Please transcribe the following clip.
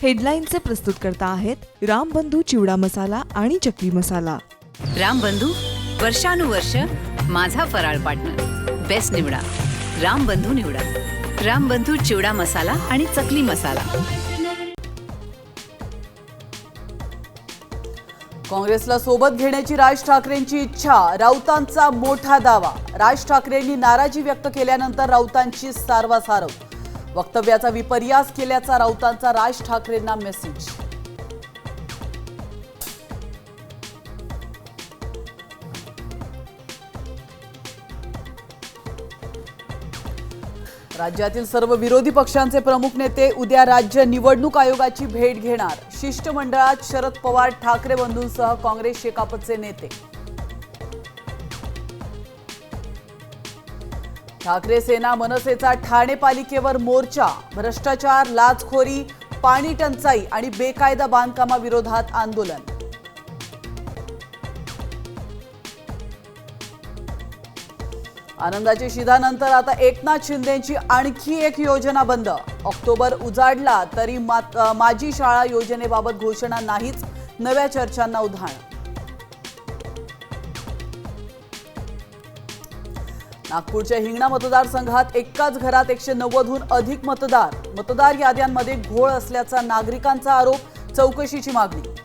हेडलाईनचे प्रस्तुतकर्ता आहेत रामबंधू चिवडा मसाला आणि चकली मसाला। रामबंधू वर्षानुवर्ष माझा फराळ पार्टनर। बेस्ट निवडा, रामबंधू निवडा। रामबंधू चिवडा मसाला आणि चकली मसाला। काँग्रेसला सोबत घेण्याची राज ठाकरेंची इच्छा, राऊतांचा मोठा दावा। राज ठाकरेंनी नाराजी व्यक्त केल्यानंतर राऊतांची सारवासारव। वक्तव्याचा विपर्यास केल्याचा राऊतांचा राज ठाकरेंना मेसेज। राज्यातील सर्व विरोधी पक्षांचे प्रमुख नेते उद्या राज्य निवडणूक आयोगाची भेट घेणार। शिष्टमंडळात शरद पवार, ठाकरे बंधूंसह काँग्रेस शेकापचे नेते। ठाकरे सेना मनसेचा ठाणे पालिकेवर मोर्चा। भ्रष्टाचार, लाचखोरी, पाणी टंचाई आणि बेकायदा बांधकामाविरोधात आंदोलन। आनंदाची शिधानंतर आता एकनाथ शिंदेंची आणखी एक योजना बंद। ऑक्टोबर उजाडला तरी माझी शाळा योजनेबाबत घोषणा नाहीच, नव्या चर्चांना उधाण। नागपूरच्या हिंगणा मतदारसंघात एकाच घरात 190हून अधिक मतदार याद्यांमध्ये घोळ असल्याचा नागरिकांचा आरोप, चौकशीची मागणी।